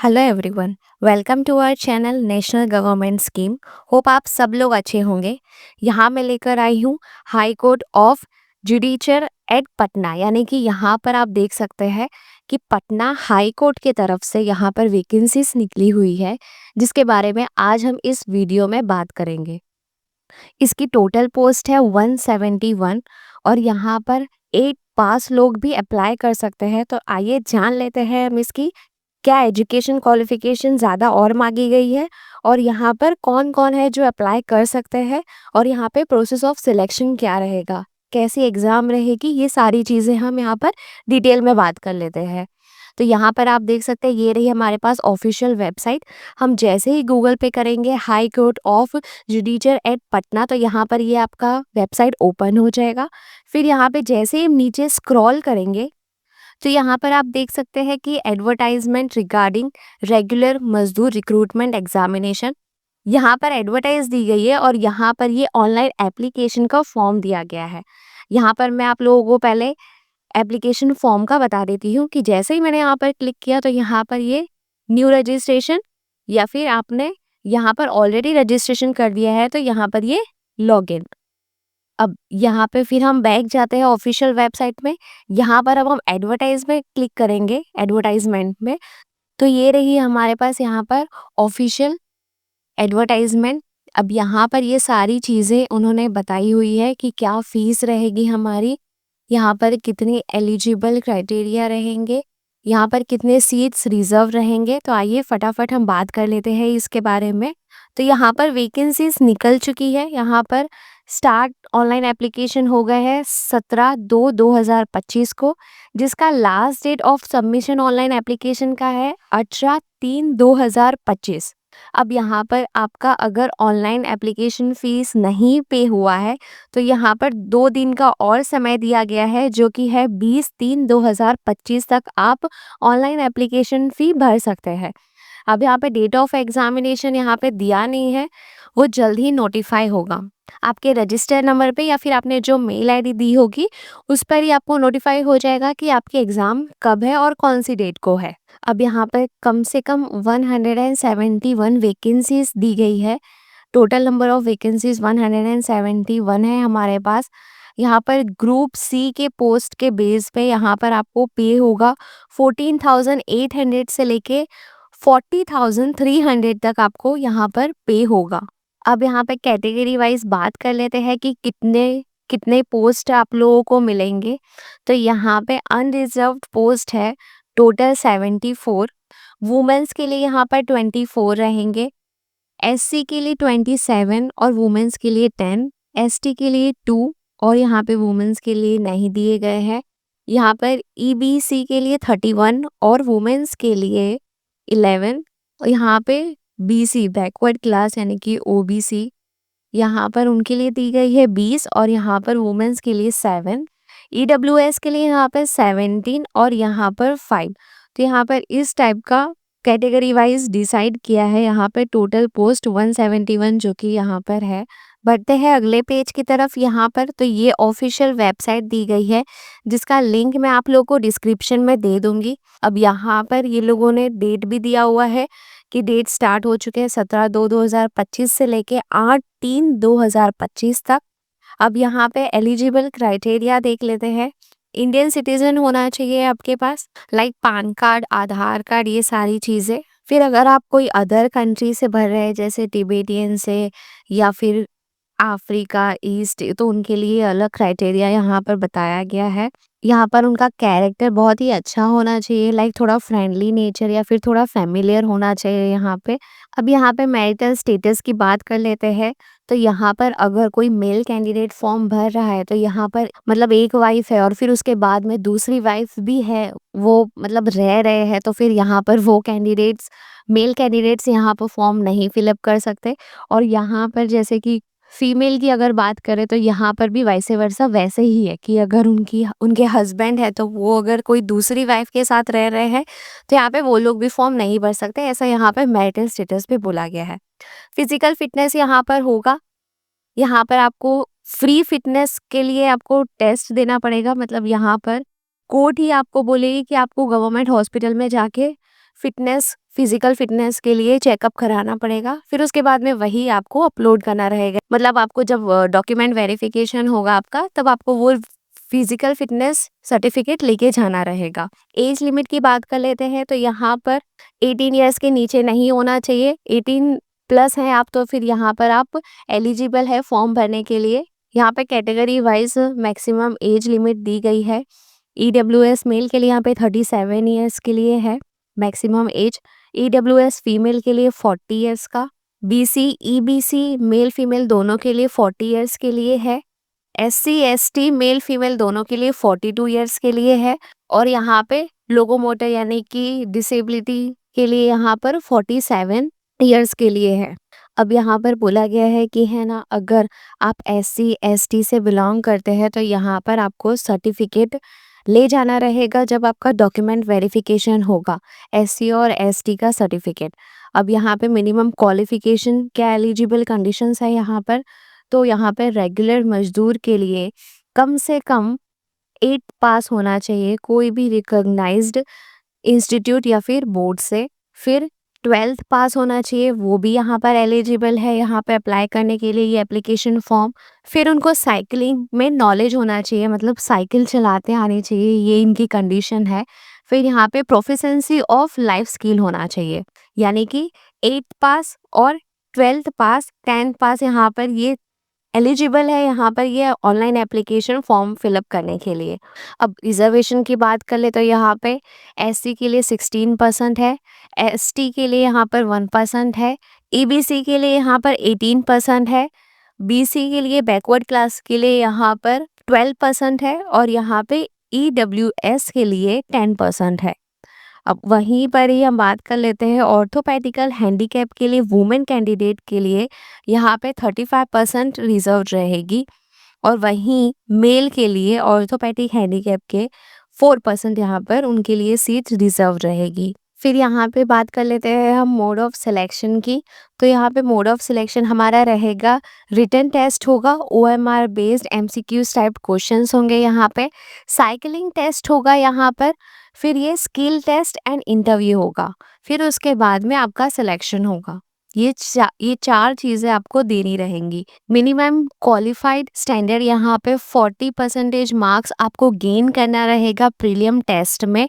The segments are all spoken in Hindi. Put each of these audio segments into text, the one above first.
Hello everyone. Welcome to our channel national government scheme. Hope आप सब लोग अच्छे होंगे। यहाँ मैं लेकर आई हूँ high court of judicature at Patna, यानी कि यहाँ पर आप देख सकते हैं कि पटना हाई कोर्ट के तरफ से यहाँ पर वैकेंसीज निकली हुई है, जिसके बारे में आज हम इस वीडियो में बात करेंगे। इसकी टोटल पोस्ट है 171 और यहाँ पर 8 पास लोग भी अप्लाई कर सकते हैं। तो आइए जान लेते हैं हम इसकी क्या एजुकेशन क्वालिफिकेशन ज़्यादा और मांगी गई है और यहाँ पर कौन कौन है जो अप्लाई कर सकते हैं और यहाँ पे प्रोसेस ऑफ सिलेक्शन क्या रहेगा, कैसी एग्ज़ाम रहेगी, ये सारी चीज़ें हम यहाँ पर डिटेल में बात कर लेते हैं। तो यहाँ पर आप देख सकते हैं ये रही हमारे पास ऑफिशियल वेबसाइट। हम जैसे ही गूगल पे करेंगे high court of judicature at Patna, तो यहाँ पर ये आपका वेबसाइट ओपन हो जाएगा। फिर यहाँ पे जैसे ही नीचे स्क्रॉल करेंगे तो यहाँ पर आप देख सकते हैं कि एडवर्टाइजमेंट रिगार्डिंग रेगुलर मजदूर रिक्रूटमेंट एग्जामिनेशन यहाँ पर एडवर्टाइज दी गई है और यहाँ पर ये ऑनलाइन एप्लीकेशन का फॉर्म दिया गया है। यहाँ पर मैं आप लोगों को पहले एप्लीकेशन फॉर्म का बता देती हूँ कि जैसे ही मैंने यहाँ पर क्लिक किया तो यहाँ पर ये न्यू रजिस्ट्रेशन या फिर आपने यहाँ पर ऑलरेडी रजिस्ट्रेशन कर दिया है तो यहाँ पर ये लॉगिन। अब यहाँ पे फिर हम बैक जाते हैं ऑफिशियल वेबसाइट में। यहाँ पर अब हम एडवर्टाइज में क्लिक करेंगे, एडवर्टाइजमेंट में। तो ये रही हमारे पास यहाँ पर ऑफिशियल एडवर्टाइजमेंट। अब यहाँ पर ये सारी चीज़ें उन्होंने बताई हुई है कि क्या फीस रहेगी हमारी, यहाँ पर कितने एलिजिबल क्राइटेरिया रहेंगे, यहाँ पर कितने सीट्स रिजर्व रहेंगे। तो आइए फटाफट हम बात कर लेते हैं इसके बारे में। तो यहाँ पर वैकेंसीज निकल चुकी है। यहाँ पर स्टार्ट ऑनलाइन एप्लीकेशन हो गए है 17/2/2025 को, जिसका last date of submission online application का है 18/3/2025। अब यहाँ पर आपका अगर ऑनलाइन एप्लीकेशन फीस नहीं पे हुआ है तो यहाँ पर 2 दिन का और समय दिया गया है, जो कि है 20/3/2025 तक आप ऑनलाइन एप्लीकेशन फ़ी भर सकते हैं। अब यहाँ पे डेट ऑफ एग्जामिनेशन यहाँ पे दिया नहीं है, वो जल्द ही नोटिफाई होगा आपके रजिस्टर नंबर पे या फिर आपने जो मेल आईडी दी होगी उस पर ही आपको नोटिफाई हो जाएगा कि आपके एग्ज़ाम कब है और कौन सी डेट को है। अब यहाँ पर कम से कम 171 वैकेंसीज दी गई है। टोटल नंबर ऑफ वैकेंसीज 171 है हमारे पास। यहाँ पर ग्रुप सी के पोस्ट के बेस पे यहाँ पर आपको पे होगा 14,800 से लेके 40,300 तक आपको यहाँ पर पे होगा। अब यहाँ पे कैटेगरी वाइज बात कर लेते हैं कि कितने कितने पोस्ट आप लोगों को मिलेंगे। तो यहाँ पे अनरिजर्व्ड पोस्ट है टोटल 74। वुमेन्स के लिए यहाँ पर 24 रहेंगे, एससी के लिए 27 और वुमेन्स के लिए 10, एसटी के लिए 2 और यहाँ पे वुमेन्स के लिए नहीं दिए गए हैं। यहाँ पर ईबीसी के लिए 31 और वुमेन्स के लिए 11 और यहाँ पे बीसी बैकवर्ड क्लास यानी कि ओबीसी यहाँ पर उनके लिए दी गई है 20 और यहाँ पर वुमेन्स के लिए 7, ईडब्ल्यूएस के लिए यहाँ पर 17 और यहाँ पर 5। तो यहाँ पर इस टाइप का कैटेगरी वाइज डिसाइड किया है। यहाँ पे टोटल पोस्ट 171 जो कि यहाँ पर है। बढ़ते हैं अगले पेज की तरफ। यहाँ पर तो ये ऑफिशियल वेबसाइट दी गई है जिसका लिंक मैं आप लोगों को डिस्क्रिप्शन में दे दूंगी। अब यहाँ पर ये लोगों ने डेट भी दिया हुआ है कि डेट स्टार्ट हो चुके हैं 17/2/2025 से लेके 8/3/2025 तक। अब यहाँ पे एलिजिबल क्राइटेरिया देख लेते हैं। इंडियन सिटीजन होना चाहिए आपके पास, लाइक पान कार्ड, आधार कार्ड, ये सारी चीज़ें। फिर अगर आप कोई अदर कंट्री से भर रहे हैं जैसे तिब्बतियन से या फिर अफ्रीका ईस्ट, तो उनके लिए अलग क्राइटेरिया यहाँ पर बताया गया है। यहाँ पर उनका कैरेक्टर बहुत ही अच्छा होना चाहिए, लाइक थोड़ा फ्रेंडली नेचर या फिर थोड़ा फैमिलियर होना चाहिए यहाँ पे। अब यहाँ पे मैरिटल स्टेटस की बात कर लेते हैं। तो यहाँ पर अगर कोई मेल कैंडिडेट फॉर्म भर रहा है तो यहाँ पर मतलब एक वाइफ है और फिर उसके बाद में दूसरी वाइफ भी है, वो मतलब रह रहे हैं, तो फिर यहाँ पर वो कैंडिडेट्स मेल कैंडिडेट्स यहाँ पर फॉर्म नहीं फिलअप कर सकते। और यहाँ पर जैसे कि फीमेल की अगर बात करें तो यहाँ पर भी वैसे वर्सा वैसे ही है कि अगर उनके हस्बैंड है तो वो अगर कोई दूसरी वाइफ के साथ रह रहे हैं तो यहाँ पे वो लोग भी फॉर्म नहीं भर सकते, ऐसा यहाँ पर मैरिटल स्टेटस पे बोला गया है। फिजिकल फिटनेस यहाँ पर होगा। यहाँ पर आपको फ्री फिटनेस के लिए आपको टेस्ट देना पड़ेगा, मतलब यहाँ पर कोर्ट ही आपको बोलेगी कि आपको गवर्नमेंट हॉस्पिटल में जाके फिटनेस फिजिकल फिटनेस के लिए चेकअप कराना पड़ेगा। फिर उसके बाद में वही आपको अपलोड करना रहेगा। मतलब आपको जब डॉक्यूमेंट वेरिफिकेशन होगा आपका, तब आपको वो फिजिकल फिटनेस सर्टिफिकेट लेके जाना रहेगा। एज लिमिट की बात कर लेते हैं, तो यहाँ पर 18 ईयर्स के नीचे नहीं होना चाहिए। 18 प्लस हैं आप तो फिर यहाँ पर आप एलिजिबल है फॉर्म भरने के लिए। यहाँ पे category wise maximum age limit दी गई है। EWS मेल के लिए यहाँ पे 37 ईयर्स के लिए है मैक्सिमम एज। EWS फीमेल के लिए 40 ईयर्स का। BC EBC मेल फीमेल दोनों के लिए 40 ईयर्स के लिए है। SC ST मेल फीमेल दोनों के लिए 42 ईयर्स के लिए है। और यहाँ पे लोकोमोटर यानी कि डिसेबिलिटी के लिए यहाँ पर 47 ईयर्स के लिए है। अब यहाँ पर बोला गया है कि है ना, अगर आप SC ST से बिलोंग करते हैं तो यहाँ पर आपको सर्टिफिकेट ले जाना रहेगा जब आपका डॉक्यूमेंट वेरिफिकेशन होगा, SC और ST का सर्टिफिकेट। अब यहाँ पे मिनिमम क्वालिफिकेशन क्या एलिजिबल कंडीशंस है यहाँ पर, तो यहाँ पे रेगुलर मजदूर के लिए कम से कम 8 पास होना चाहिए कोई भी रिकॉग्नाइज्ड इंस्टीट्यूट या फिर बोर्ड से। फिर 12th पास होना चाहिए, वो भी यहाँ पर एलिजिबल है यहाँ पे अप्लाई करने के लिए ये एप्लीकेशन फॉर्म। फिर उनको साइकिलिंग में नॉलेज होना चाहिए, मतलब साइकिल चलाते आनी चाहिए, ये इनकी कंडीशन है। फिर यहाँ पे प्रोफिशेंसी ऑफ लाइफ स्किल होना चाहिए, यानी कि 8th पास और 12th पास 10th पास यहाँ पर ये एलिजिबल है यहाँ पर ये ऑनलाइन एप्लीकेशन फॉर्म फिलअप करने के लिए। अब रिजर्वेशन की बात कर ले तो यहाँ पे SC के लिए 16% है, ST के लिए यहाँ पर 1% है, EBC के लिए यहाँ पर 18% है, BC के लिए बैकवर्ड क्लास के लिए यहाँ पर 12% है और यहाँ पे EWS के लिए 10% है। अब वहीं पर ही हम बात कर लेते हैं ऑर्थोपेडिकल हैंडीकैप के लिए वुमेन कैंडिडेट के लिए यहाँ पे 35% रिजर्व रहेगी और वहीं मेल के लिए ऑर्थोपेडिक हैंडीकैप के 4% यहाँ पर उनके लिए सीट रिजर्व रहेगी। फिर यहाँ पे बात कर लेते हैं हम मोड ऑफ सिलेक्शन की। तो यहाँ पे मोड ऑफ सिलेक्शन हमारा रहेगा, रिटन टेस्ट होगा, OMR based MCQ type questions होंगे यहाँ पे, साइकिलिंग टेस्ट होगा यहाँ पर, फिर ये स्किल टेस्ट एंड इंटरव्यू होगा, फिर उसके बाद में आपका सिलेक्शन होगा। ये चार चीज़ें आपको देनी रहेंगी। मिनिमम क्वालिफाइड स्टैंडर्ड यहाँ पे 40% मार्क्स आपको गेन करना रहेगा प्रीलियम टेस्ट में,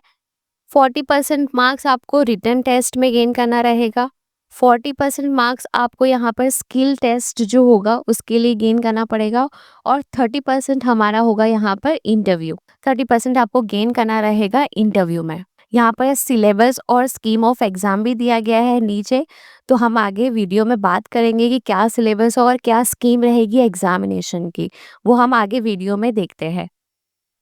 40% मार्क्स आपको रिटन टेस्ट में गेन करना रहेगा, 40% मार्क्स आपको यहाँ पर स्किल टेस्ट जो होगा उसके लिए गेन करना पड़ेगा और 30% हमारा होगा यहाँ पर इंटरव्यू, 30% आपको गेन करना रहेगा इंटरव्यू में। यहाँ पर सिलेबस और स्कीम ऑफ एग्जाम भी दिया गया है नीचे, तो हम आगे वीडियो में बात करेंगे कि क्या सिलेबस और क्या स्कीम रहेगी एग्जामिनेशन की, वो हम आगे वीडियो में देखते हैं।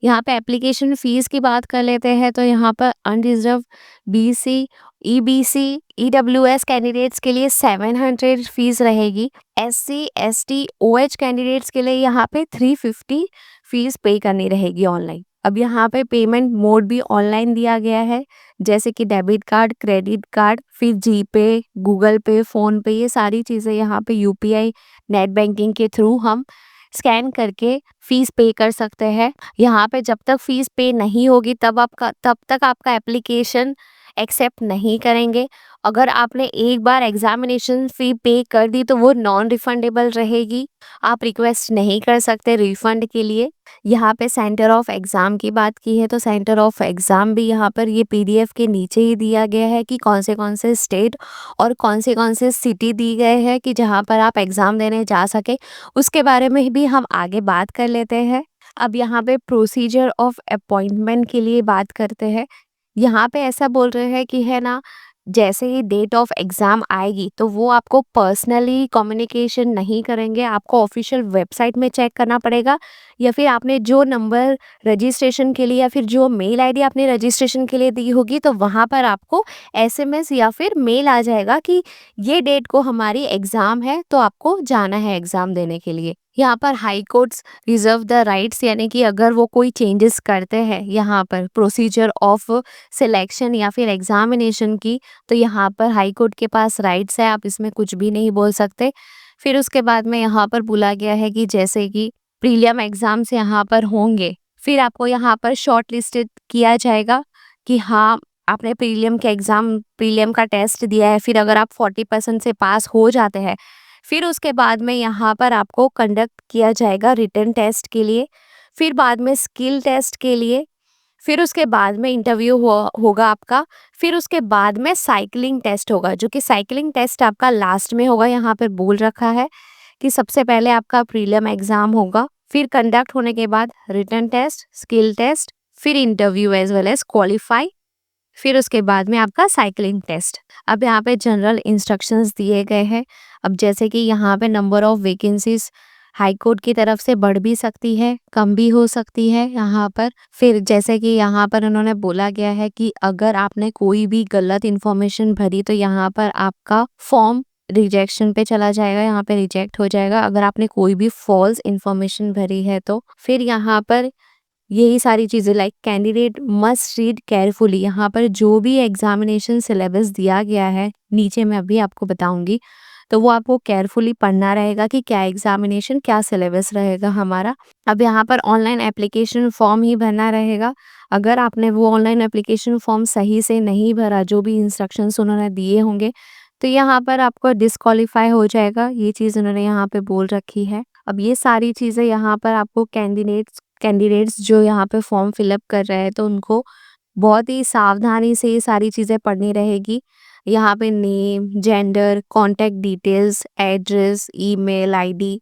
यहाँ पे एप्लीकेशन फीस की बात कर लेते हैं, तो यहाँ पर unreserved BC EBC EWS candidates के लिए 700 फीस रहेगी। SC ST OH कैंडिडेट्स के लिए यहाँ पे 350 फीस पे करनी रहेगी ऑनलाइन। अब यहाँ पे पेमेंट मोड भी ऑनलाइन दिया गया है, जैसे कि डेबिट कार्ड, क्रेडिट कार्ड, फिर GPay, गूगल पे, फ़ोन पे, ये सारी चीज़ें यहाँ पे UPI नेट बैंकिंग के थ्रू हम स्कैन करके फीस पे कर सकते हैं। यहाँ पे जब तक फीस पे नहीं होगी तब तक आपका एप्लीकेशन एक्सेप्ट नहीं करेंगे। अगर आपने एक बार एग्जामिनेशन फ़ी पे कर दी तो वो नॉन रिफंडेबल रहेगी, आप रिक्वेस्ट नहीं कर सकते रिफंड के लिए। यहाँ पे सेंटर ऑफ एग्ज़ाम की बात की है, तो सेंटर ऑफ एग्ज़ाम भी यहाँ पर ये PDF के नीचे ही दिया गया है कि कौन से स्टेट और कौन से सिटी दी गए हैं कि जहाँ पर आप एग्ज़ाम देने जा सके, उसके बारे में भी हम आगे बात कर लेते हैं। अब यहाँ पे प्रोसीजर ऑफ अपॉइंटमेंट के लिए बात करते हैं। यहाँ पे ऐसा बोल रहे हैं कि है ना, जैसे ही डेट ऑफ एग्ज़ाम आएगी तो वो आपको पर्सनली कम्युनिकेशन नहीं करेंगे, आपको ऑफिशियल वेबसाइट में चेक करना पड़ेगा, या फिर आपने जो नंबर रजिस्ट्रेशन के लिए या फिर जो मेल आईडी आपने रजिस्ट्रेशन के लिए दी होगी तो वहाँ पर आपको SMS या फिर मेल आ जाएगा कि ये डेट को हमारी एग्ज़ाम है, तो आपको जाना है एग्ज़ाम देने के लिए। यहाँ पर high courts reserve the rights, यानी कि अगर वो कोई चेंजेस करते हैं यहाँ पर प्रोसीजर ऑफ सिलेक्शन या फिर एग्जामिनेशन की, तो यहाँ पर हाई कोर्ट के पास राइट्स है, आप इसमें कुछ भी नहीं बोल सकते। फिर उसके बाद में यहाँ पर बोला गया है कि जैसे कि प्रीलियम एग्जाम्स यहाँ पर होंगे, फिर आपको यहाँ पर शॉर्ट लिस्टेड किया जाएगा कि हाँ आपने प्रीलियम का टेस्ट दिया है, फिर अगर आप 40% से पास हो जाते हैं, फिर उसके बाद में यहाँ पर आपको कंडक्ट किया जाएगा रिटन टेस्ट के लिए, फिर बाद में स्किल टेस्ट के लिए, फिर उसके बाद में इंटरव्यू होगा आपका, फिर उसके बाद में साइकिलिंग टेस्ट होगा, जो कि साइकिलिंग टेस्ट आपका लास्ट में होगा। यहाँ पर बोल रखा है कि सबसे पहले आपका प्रीलियम एग्जाम होगा, फिर कंडक्ट होने के बाद रिटन टेस्ट, स्किल टेस्ट, फिर interview as well as qualify, फिर उसके बाद में आपका साइकिलिंग टेस्ट। अब यहाँ पे जनरल इंस्ट्रक्शंस दिए गए हैं। अब जैसे कि यहाँ पे number of vacancies high court की तरफ से बढ़ भी सकती है, कम भी हो सकती है यहाँ पर। फिर जैसे कि यहाँ पर उन्होंने बोला गया है कि अगर आपने कोई भी गलत इन्फॉर्मेशन भरी तो यहाँ पर आपका फॉर्म रिजेक्शन पे चला जाएगा, यहाँ पे रिजेक्ट हो जाएगा। अगर आपने कोई भी फॉल्स इन्फॉर्मेशन भरी है तो फिर यहाँ पर यही सारी चीज़ें like candidate must read carefully. यहाँ पर जो भी एग्जामिनेशन सिलेबस दिया गया है, नीचे मैं अभी आपको बताऊंगी, तो वो आपको केयरफुली पढ़ना रहेगा कि क्या एग्जामिनेशन, क्या सिलेबस रहेगा हमारा। अब यहाँ पर ऑनलाइन एप्लीकेशन फॉर्म ही भरना रहेगा। अगर आपने वो ऑनलाइन एप्लीकेशन फॉर्म सही से नहीं भरा, जो भी इंस्ट्रक्शंस उन्होंने दिए होंगे, तो यहाँ पर आपको डिस्क्वालीफाई हो जाएगा। ये चीज़ उन्होंने यहाँ पे बोल रखी है। अब ये सारी चीज़ें यहाँ पर आपको कैंडिडेट्स जो यहाँ पे फॉर्म फिलअप कर रहे हैं, तो उनको बहुत ही सावधानी से ये सारी चीज़ें पढ़नी रहेगी। यहाँ पे name, gender, contact details, address, email ID,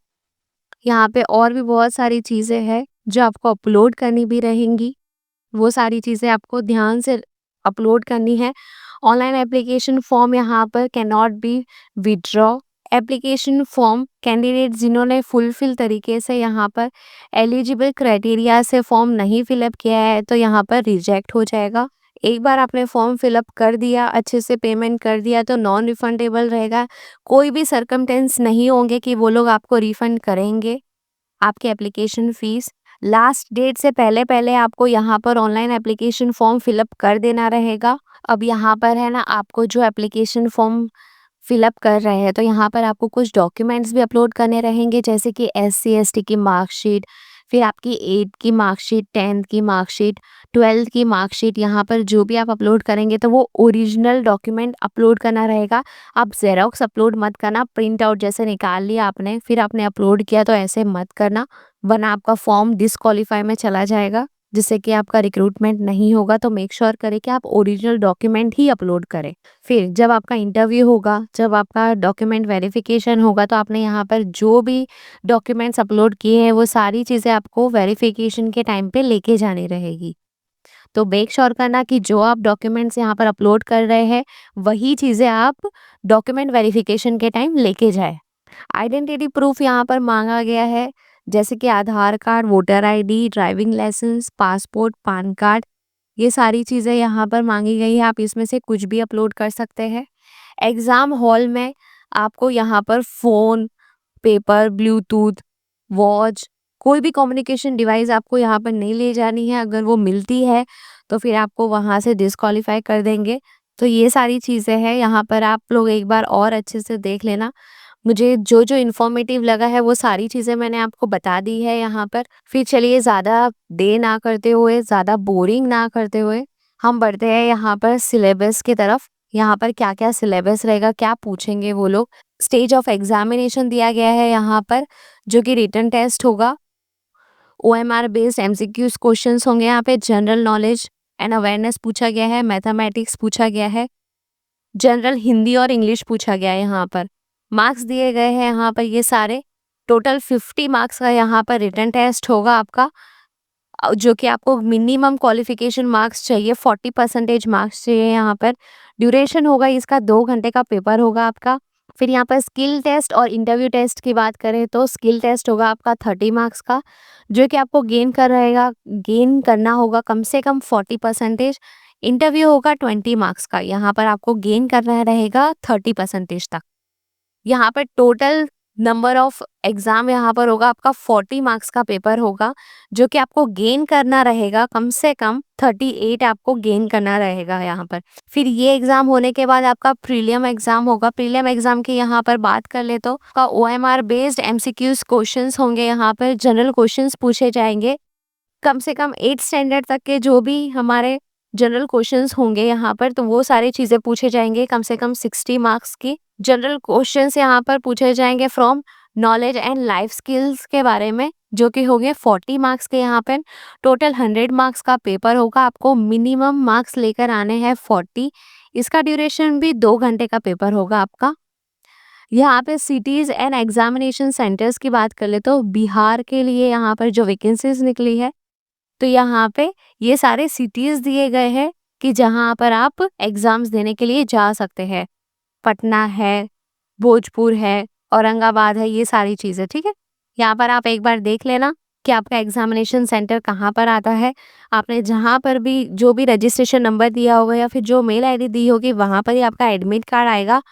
यहाँ पे और भी बहुत सारी चीज़ें हैं जो आपको अपलोड करनी भी रहेंगी। वो सारी चीज़ें आपको ध्यान से अपलोड करनी है। ऑनलाइन एप्लीकेशन फॉर्म यहाँ पर can not be withdraw. Application form candidate जिन्होंने फुलफिल तरीके से यहाँ पर एलिजिबल क्राइटेरिया से फॉर्म नहीं फिलअप किया है, तो यहाँ पर रिजेक्ट हो जाएगा। एक बार आपने फॉर्म फिलअप कर दिया, अच्छे से पेमेंट कर दिया, तो नॉन रिफंडेबल रहेगा। कोई भी सरकमटेंस नहीं होंगे कि वो लोग आपको रिफंड करेंगे आपकी एप्लीकेशन फीस। लास्ट डेट से पहले पहले आपको यहाँ पर ऑनलाइन एप्लीकेशन फॉर्म फिलअप कर देना रहेगा। अब यहाँ पर है ना, आपको जो एप्लीकेशन फॉर्म फिलअप कर रहे हैं, तो यहाँ पर आपको कुछ डॉक्यूमेंट्स भी अपलोड करने रहेंगे, जैसे कि SC/ST की मार्कशीट, फिर आपकी 8th की मार्कशीट, 10th की मार्कशीट, 12th की मार्कशीट। यहाँ पर जो भी आप अपलोड करेंगे तो वो ओरिजिनल डॉक्यूमेंट अपलोड करना रहेगा। आप जेरोक्स अपलोड मत करना, प्रिंट आउट जैसे निकाल लिया आपने फिर आपने अपलोड किया, तो ऐसे मत करना, वरना आपका फॉर्म डिस्क्वालीफाई में चला जाएगा, जिससे कि आपका रिक्रूटमेंट नहीं होगा। तो मेक श्योर करें कि आप ओरिजिनल डॉक्यूमेंट ही अपलोड करें। फिर जब आपका इंटरव्यू होगा, जब आपका डॉक्यूमेंट वेरिफिकेशन होगा, तो आपने यहाँ पर जो भी डॉक्यूमेंट्स अपलोड किए हैं वो सारी चीज़ें आपको वेरिफिकेशन के टाइम पे लेके जानी रहेगी। तो मेक श्योर करना कि जो आप डॉक्यूमेंट्स यहाँ पर अपलोड कर रहे हैं वही चीज़ें आप डॉक्यूमेंट वेरिफिकेशन के टाइम लेके जाए। आइडेंटिटी प्रूफ यहाँ पर मांगा गया है, जैसे कि Aadhaar card, voter ID, driving licence, passport, PAN card, ये सारी चीज़ें यहाँ पर मांगी गई है। आप इसमें से कुछ भी अपलोड कर सकते हैं। एग्ज़ाम हॉल में आपको यहाँ पर फ़ोन, पेपर, ब्लूटूथ, वॉच, कोई भी कम्युनिकेशन डिवाइस आपको यहाँ पर नहीं ले जानी है। अगर वो मिलती है तो फिर आपको वहाँ से डिस्क्वालीफाई कर देंगे। तो ये सारी चीज़ें हैं, यहाँ पर आप लोग एक बार और अच्छे से देख लेना। मुझे जो जो इन्फॉर्मेटिव लगा है वो सारी चीज़ें मैंने आपको बता दी है यहाँ पर। फिर चलिए ज़्यादा देर ना करते हुए, ज़्यादा बोरिंग ना करते हुए, हम बढ़ते हैं यहाँ पर सिलेबस की तरफ। यहाँ पर क्या क्या सिलेबस रहेगा, क्या पूछेंगे वो लोग। स्टेज ऑफ एग्जामिनेशन दिया गया है यहाँ पर, जो कि रिटन टेस्ट होगा। OMR बेस्ड MCQs क्वेश्चंस होंगे यहाँ पे। जनरल नॉलेज एंड अवेयरनेस पूछा गया है, मैथमेटिक्स पूछा गया है, जनरल हिंदी और इंग्लिश पूछा गया है। यहाँ पर मार्क्स दिए गए हैं यहाँ पर ये सारे। टोटल 50 मार्क्स का यहाँ पर रिटन टेस्ट होगा आपका, जो कि आपको मिनिमम क्वालिफिकेशन मार्क्स चाहिए, 40% मार्क्स चाहिए यहाँ पर। ड्यूरेशन होगा इसका 2 घंटे का पेपर होगा आपका। फिर यहाँ पर स्किल टेस्ट और इंटरव्यू टेस्ट की बात करें तो स्किल टेस्ट होगा आपका 30 मार्क्स का, जो कि आपको गेन करना होगा कम से कम 40%। इंटरव्यू होगा 20 मार्क्स का, यहाँ पर आपको गेन करना रहेगा 30% तक। यहाँ पर टोटल नंबर ऑफ एग्जाम यहाँ पर होगा आपका 40 मार्क्स का पेपर होगा, जो कि आपको गेन करना रहेगा कम से कम 38 आपको गेन करना रहेगा यहाँ पर। फिर ये एग्जाम होने के बाद आपका प्रीलियम एग्जाम होगा। प्रीलियम एग्जाम की यहाँ पर बात कर ले तो का OMR बेस्ड MCQs क्वेश्चंस होंगे। यहाँ पर जनरल क्वेश्चंस पूछे जाएंगे, कम से कम 8th स्टैंडर्ड तक के जो भी हमारे जनरल क्वेश्चंस होंगे यहाँ पर, तो वो सारी चीज़ें पूछे जाएंगे, कम से कम 60 मार्क्स की जनरल क्वेश्चंस यहाँ पर पूछे जाएंगे from knowledge and life skills के बारे में, जो कि होंगे 40 मार्क्स के। यहाँ पे टोटल 100 मार्क्स का पेपर होगा, आपको मिनिमम मार्क्स लेकर आने हैं 40। इसका ड्यूरेशन भी 2 घंटे का पेपर होगा आपका। यहाँ पे सिटीज़ एंड एग्जामिनेशन सेंटर्स की बात कर ले तो बिहार के लिए यहाँ पर जो वैकेंसीज निकली है, तो यहाँ पे ये सारे सिटीज़ दिए गए हैं कि जहाँ पर आप एग्ज़ाम्स देने के लिए जा सकते हैं। पटना है, भोजपुर है, औरंगाबाद है, ये सारी चीज़ें, ठीक है। यहाँ पर आप एक बार देख लेना कि आपका एग्जामिनेशन सेंटर कहाँ पर आता है। आपने जहाँ पर भी जो भी रजिस्ट्रेशन नंबर दिया होगा या फिर जो मेल आईडी दी होगी, वहाँ पर ही आपका एडमिट कार्ड आएगा।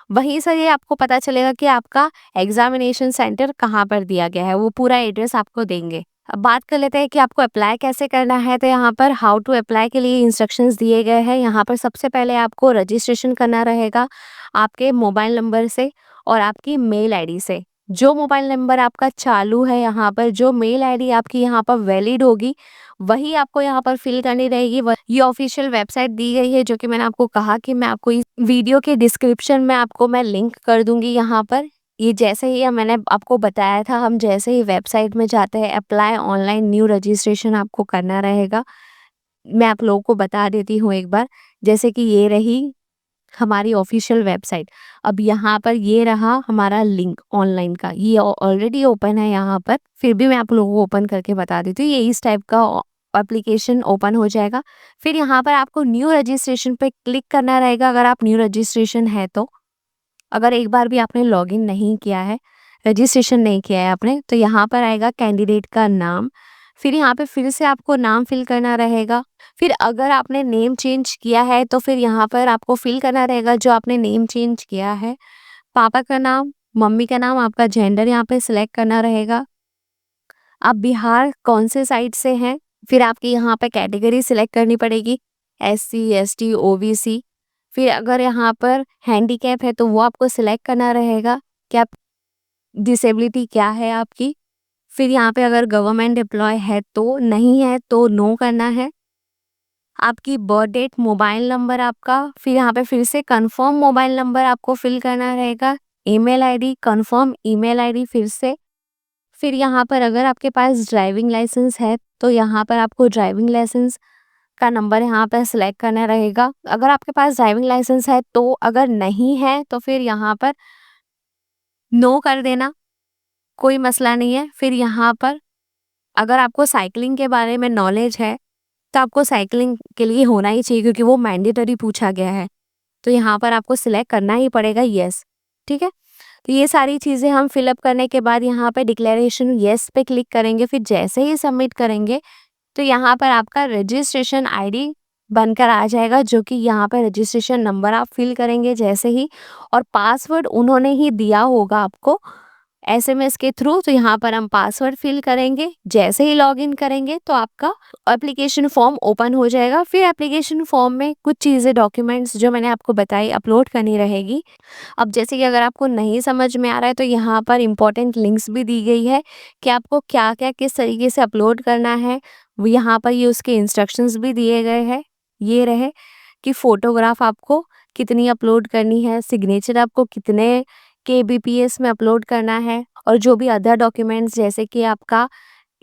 वहीं से ये आपको पता चलेगा कि आपका एग्जामिनेशन सेंटर कहाँ पर दिया गया है, वो पूरा एड्रेस आपको देंगे। अब बात कर लेते हैं कि आपको अप्लाई कैसे करना है। तो यहाँ पर हाउ टू अप्लाई के लिए इंस्ट्रक्शंस दिए गए हैं। यहाँ पर सबसे पहले आपको रजिस्ट्रेशन करना रहेगा आपके मोबाइल नंबर से और आपकी मेल आईडी से। जो मोबाइल नंबर आपका चालू है, यहाँ पर जो मेल आईडी आपकी यहाँ पर वैलिड होगी, वही आपको यहाँ पर फिल करनी रहेगी। ये ऑफिशियल वेबसाइट दी गई है, जो कि मैंने आपको कहा कि मैं आपको इस वीडियो के डिस्क्रिप्शन में आपको मैं लिंक कर दूंगी। यहाँ पर ये जैसे ही मैंने आपको बताया था, हम जैसे ही वेबसाइट में जाते हैं, अप्लाई ऑनलाइन न्यू रजिस्ट्रेशन आपको करना रहेगा। मैं आप लोगों को बता देती हूँ एक बार, जैसे कि ये रही हमारी ऑफिशियल वेबसाइट। अब यहाँ पर ये रहा हमारा लिंक ऑनलाइन का, ये ऑलरेडी ओपन है यहाँ पर, फिर भी मैं आप लोगों को ओपन करके बता देती हूँ। ये इस टाइप का एप्लीकेशन ओपन हो जाएगा। फिर यहाँ पर आपको न्यू रजिस्ट्रेशन पे क्लिक करना रहेगा अगर आप न्यू रजिस्ट्रेशन है तो। अगर एक बार भी आपने लॉगिन नहीं किया है, रजिस्ट्रेशन नहीं किया है आपने, तो यहाँ पर आएगा कैंडिडेट का नाम। फिर यहाँ पे फिर से आपको नाम फिल करना रहेगा। फिर अगर आपने नेम चेंज किया है तो फिर यहाँ पर आपको फिल करना रहेगा जो आपने नेम चेंज किया है। पापा का नाम, मम्मी का नाम, आपका जेंडर यहाँ पे सिलेक्ट करना रहेगा। आप बिहार कौन से साइड से हैं, फिर आपकी यहाँ पे कैटेगरी सिलेक्ट करनी पड़ेगी, SC ST OBC। फिर अगर यहाँ पर हैंडीकैप है तो वो आपको सिलेक्ट करना रहेगा कि आप डिसेबिलिटी क्या है आपकी। फिर यहाँ पे अगर गवर्नमेंट एम्प्लॉय है तो, नहीं है तो नो करना है। आपकी बर्थ डेट, मोबाइल नंबर आपका, फिर यहाँ पे फिर से कंफर्म मोबाइल नंबर आपको फिल करना रहेगा। Email ID, confirm email ID फिर से। फिर यहाँ पर अगर आपके पास ड्राइविंग लाइसेंस है तो यहाँ पर आपको ड्राइविंग लाइसेंस का नंबर यहाँ पर सिलेक्ट करना रहेगा अगर आपके पास ड्राइविंग लाइसेंस है तो। अगर नहीं है तो फिर यहाँ पर नो कर देना, कोई मसला नहीं है। फिर यहाँ पर अगर आपको साइकिलिंग के बारे में नॉलेज है तो आपको साइकिलिंग के लिए होना ही चाहिए, क्योंकि वो मैंडेटरी पूछा गया है, तो यहाँ पर आपको सिलेक्ट करना ही पड़ेगा यस, ठीक है। तो ये सारी चीज़ें हम फिलअप करने के बाद यहाँ पे डिक्लेरेशन यस पे क्लिक करेंगे। फिर जैसे ही सबमिट करेंगे तो यहाँ पर आपका रजिस्ट्रेशन आईडी बनकर आ जाएगा, जो कि यहाँ पर रजिस्ट्रेशन नंबर आप फिल करेंगे जैसे ही, और पासवर्ड उन्होंने ही दिया होगा आपको SMS के थ्रू। तो यहाँ पर हम पासवर्ड फिल करेंगे, जैसे ही लॉगिन करेंगे तो आपका एप्लीकेशन फॉर्म ओपन हो जाएगा। फिर एप्लीकेशन फॉर्म में कुछ चीज़ें, डॉक्यूमेंट्स जो मैंने आपको बताई, अपलोड करनी रहेगी। अब जैसे कि अगर आपको नहीं समझ में आ रहा है तो यहाँ पर इम्पोर्टेंट लिंक्स भी दी गई है कि आपको क्या क्या किस तरीके से अपलोड करना है। वो यहाँ पर ये उसके इंस्ट्रक्शंस भी दिए गए हैं। ये रहे कि फ़ोटोग्राफ आपको कितनी अपलोड करनी है, सिग्नेचर आपको कितने KBPS में अपलोड करना है, और जो भी अदर डॉक्यूमेंट्स जैसे कि आपका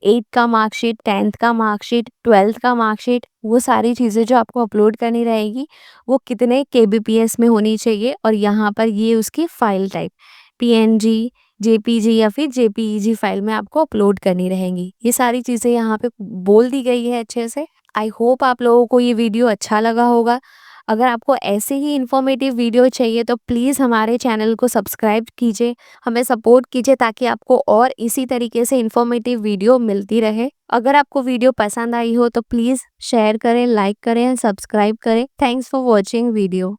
8th का मार्कशीट, 10th का मार्कशीट, 12th का मार्कशीट, वो सारी चीज़ें जो आपको अपलोड करनी रहेगी वो कितने KBPS में होनी चाहिए। और यहाँ पर ये उसकी फाइल टाइप PNG, JPG या फिर JPEG फाइल में आपको अपलोड करनी रहेंगी। ये सारी चीज़ें यहाँ पे बोल दी गई है अच्छे से। आई होप आप लोगों को ये वीडियो अच्छा लगा होगा। अगर आपको ऐसे ही इन्फॉर्मेटिव वीडियो चाहिए तो प्लीज़ हमारे चैनल को सब्सक्राइब कीजिए, हमें सपोर्ट कीजिए, ताकि आपको और इसी तरीके से इन्फॉर्मेटिव वीडियो मिलती रहे। अगर आपको वीडियो पसंद आई हो तो प्लीज़ शेयर करें, लाइक करें, सब्सक्राइब करें। Thanks for watching video.